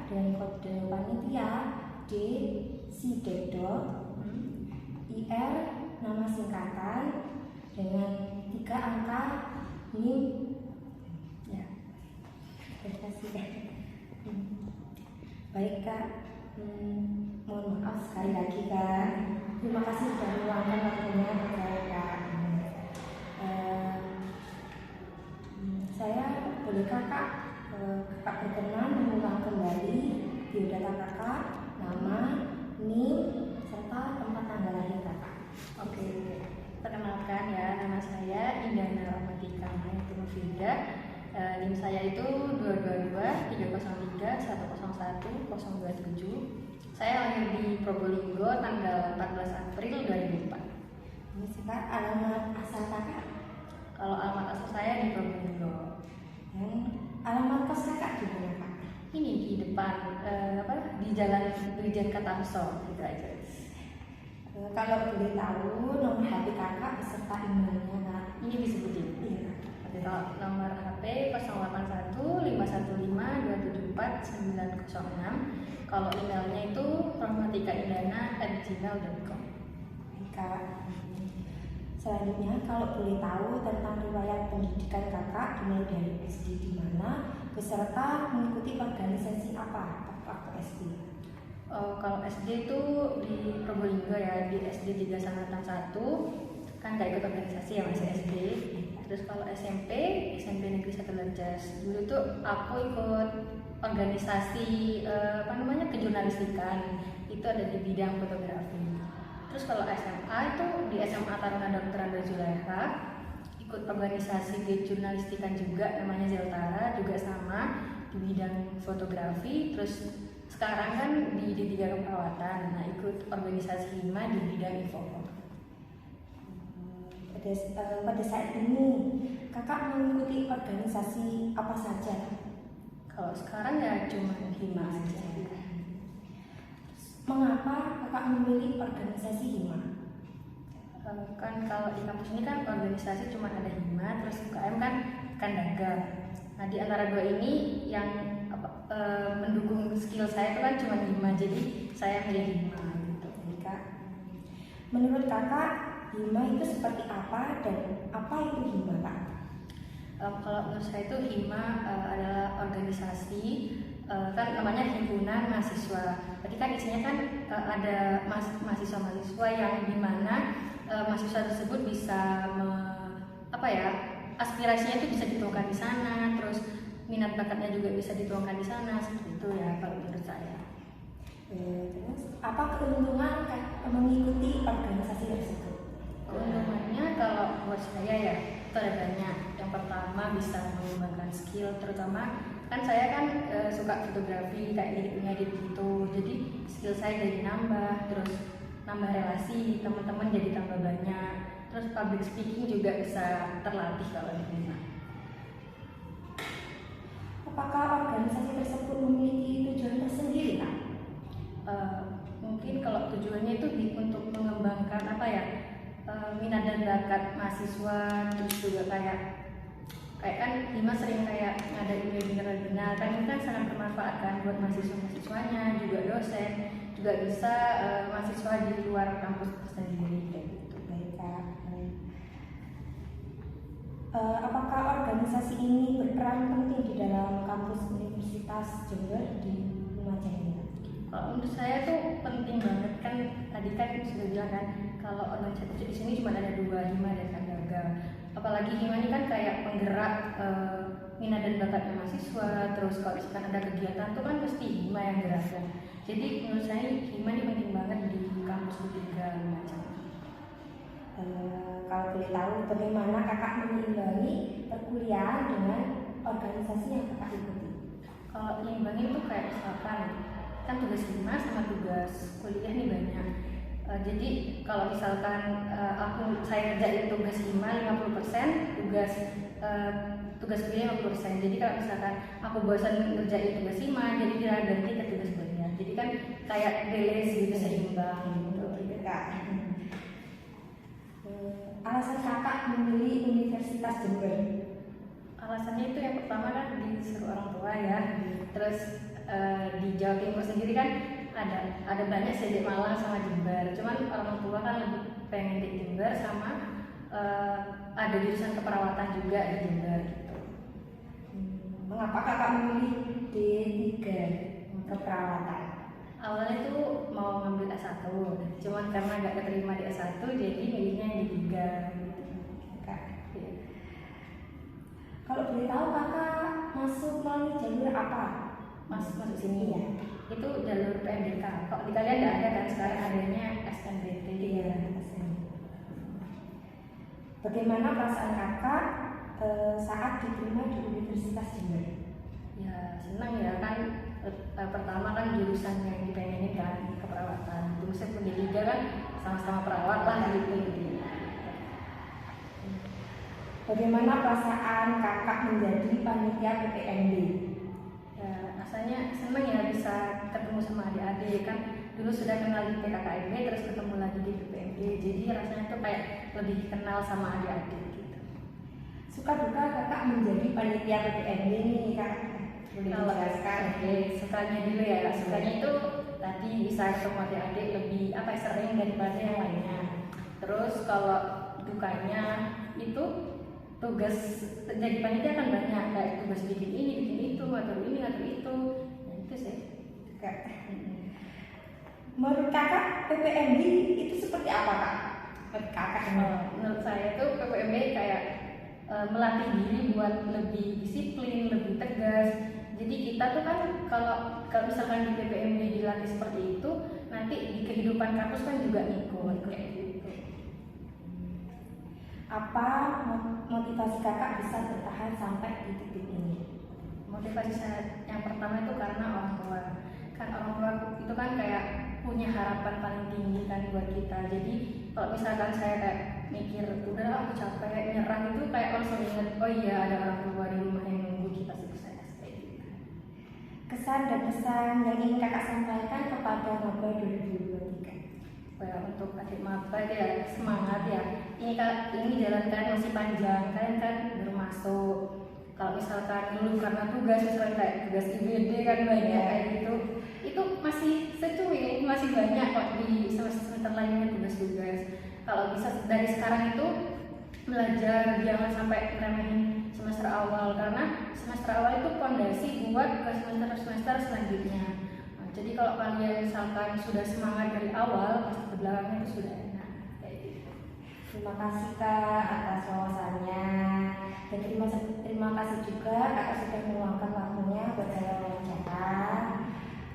dengan kode panitia D Sidedo IR nama singkatan dengan 3 angka NIM. Ya, terima kasih. Baik Kak, mohon maaf sekali lagi Kak. Terima kasih sudah meluangkan waktunya ke saya Kak. Saya bolehkah Kak berkenan mengulang kembali biodata Kakak, nama, NIM, serta tempat tanggal lahir Kakak. Oke, perkenalkan ya, nama saya Indana Rahmatika Mayatumufida. NIM saya itu 222-303-101-027. Saya lahir di Probolinggo tanggal 14 April 2004. Ini sih Kak, alamat asal Kakak? Kalau alamat asal saya di Probolinggo. Dan alamat kos Kakak di mana Kak? Ini di depan di Jalan Brigjen Katamso, gitu aja. Kalau boleh tahu nomor HP Kakak beserta emailnya Kak? Ini disebutin. Iya Kak. Kalau nomor HP 081574974906. Kalau emailnya itu rahmatikaindana@gmail.com. Baik Kak. Selanjutnya, kalau boleh tahu tentang riwayat pendidikan Kakak dimulai dari SD di mana, beserta mengikuti organisasi apa waktu SD? Kalau SD itu di Probolinggo ya, di SD 3 Sangatta 1 kan gak ikut organisasi ya masih SD. Terus kalau SMP Negeri 1 Leces, dulu tuh aku ikut organisasi kejurnalistikan, itu ada di bidang fotografi. Terus kalau SMA itu di SMA Taruna Dr. Andra Zulaiha, ikut organisasi kejurnalistikan juga namanya Zeltara, juga sama di bidang fotografi. Terus sekarang kan di D3 Keperawatan, nah ikut organisasi HIMA di bidang info. Pada saat ini Kakak mengikuti organisasi apa saja? Kalau sekarang ya cuma HIMA aja. Mengapa Kakak memilih organisasi HIMA? Kan kalau di kampus ini kan organisasi cuma ada HIMA, terus UKM kan dagang. Nah di antara dua ini yang mendukung skill saya itu kan cuma HIMA, jadi saya milih HIMA gitu. Kak, menurut Kakak HIMA itu seperti apa dan apa itu HIMA Kak? Kalau menurut saya itu HIMA adalah organisasi, kan namanya himpunan mahasiswa. Berarti kan isinya kan ada mahasiswa-mahasiswa yang dimana mahasiswa tersebut bisa aspirasinya itu bisa dituangkan di sana, terus minat bakatnya juga bisa dituangkan di sana, seperti itu ya kalau menurut saya. Terus apa keuntungan mengikuti organisasi tersebut? Keuntungannya kalau buat saya ya itu ada banyak. Yang pertama bisa mengembangkan skill, terutama kan saya kan suka fotografi kayak ngedit gitu, jadi skill saya jadi nambah, terus nambah relasi teman-teman jadi tambah banyak, terus public speaking juga bisa terlatih kalau di rumah. Apakah organisasi tersebut memiliki tujuan tersendiri Kak? Mungkin kalau tujuannya itu untuk mengembangkan minat dan bakat mahasiswa, terus juga kayak kan HIMA sering kayak ngadain webinar kan ini kan sangat bermanfaat kan buat mahasiswa-mahasiswanya, juga dosen, juga bisa mahasiswa di luar kampus sendiri kayak gitu. Baik Kak. Apakah organisasi ini berperan penting di dalam kampus Universitas Jember di Lumajang ini? Kalau menurut saya tuh penting banget, kan tadi kan sudah bilang kan kalau organisasi di sini cuma ada dua, HIMA dan Kandaga. Apalagi HIMA ini kan kayak penggerak minat dan bakatnya mahasiswa. Terus kalau misalkan ada kegiatan tuh kan pasti HIMA yang gerakkan. Jadi menurut saya HIMA ini penting banget di kampus ketiga Lumajang. Kalau boleh tahu bagaimana Kakak mengimbangi perkuliahan dengan organisasi yang Kakak ikuti? Kalau nyimbangin tuh kayak misalkan kan tugas HIMA sama tugas kuliah nih banyak. Jadi kalau misalkan saya kerjain tugas HIMA 50%, tugas kuliah 50%. Jadi kalau misalkan aku bosan ngerjain tugas HIMA, jadi dia ganti ke tugas kuliah. Jadi kan kayak balance gitu, seimbang gitu. Kak. Alasan Kakak memilih Universitas Jember? Alasannya itu yang pertama kan disuruh orang tua ya. Terus di Jawa Timur sendiri kan ada banyak sih di Malang sama Jember. Cuman orang tua kan lebih pengen di Jember sama ada jurusan keperawatan juga di Jember gitu. Mengapa kakak memilih D3 keperawatan? Awalnya tuh mau ngambil S1, cuman karena gak keterima di S1 jadi milihnya yang D3 gitu. Kak. Ya. Kalau boleh tahu kakak masuk melalui jalur apa? Masuk sini ya? Itu jalur PMDK. Kok di kalian nggak ada kan, sekarang adanya SNBT. Iya. Bagaimana perasaan kakak saat diterima di Universitas Jember? Ya senang ya kan, pertama kan jurusan yang dipengenin kan keperawatan. Terus pun D3 kan sama-sama perawat lah gitu. Bagaimana perasaan kakak menjadi panitia PPMB? Ya rasanya senang ya bisa ketemu sama adik-adik kan. Dulu sudah kenal di PKKMB terus ketemu lagi di PPMB. Jadi rasanya tuh kayak lebih kenal sama adik-adik gitu. Suka duka kakak menjadi panitia PPMB nih kak? Boleh dijelaskan? Oke, sukanya dulu ya. Sukanya itu tadi bisa ketemu adik-adik lebih sering daripada yang lainnya. Terus kalau dukanya itu tugas jadi panitia kan banyak, kayak tugas bikin ini, bikin itu, ngatur ini, ngatur itu. Nah, itu sih. Kak. Menurut kakak PPMB itu seperti apa kak? Kakak menurut saya tuh PPMB kayak melatih diri buat lebih disiplin, lebih tegas. Jadi kita tuh kan kalau misalkan di PPMB dilatih seperti itu, nanti di kehidupan kampus kan juga ngikut kayak gitu. Apa motivasi kakak bisa bertahan sampai di titik ini? Motivasi saya yang pertama itu karena orang tua. Kan orang tua itu kan kayak punya harapan paling tinggi kan buat kita. Jadi kalau misalkan saya kayak mikir udah aku capek nyerah itu kayak langsung inget, oh iya ada orang tua di rumah yang nunggu kita sukses kayak gitu. Kesan dan pesan yang ingin kakak sampaikan kepada maba 2023. Untuk adik maba ya semangat ya. Ini jalan kan masih panjang, kalian kan baru masuk. Kalau misalkan dulu karena tugas misalnya kayak tugas IBD kan banyak kayak gitu, itu masih secuil, masih banyak kok di semester lainnya tugas-tugas. Kalau bisa dari sekarang itu belajar, jangan sampai ngeremehin semester awal, karena semester awal itu fondasi buat ke semester selanjutnya. Nah, jadi kalau kalian misalkan sudah semangat dari awal, pasti belakangnya itu sudah enak kayak gitu. Terima kasih kak atas wawasannya, dan terima kasih juga kakak sudah meluangkan waktunya buat saya wawancara.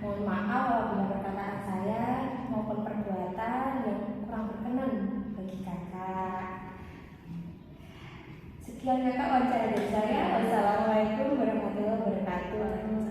Mohon maaf apabila perkataan saya maupun perbuatan yang kurang berkenan bagi kakak. Sekian kakak wawancara dari saya. Wassalamualaikum warahmatullahi wabarakatuh.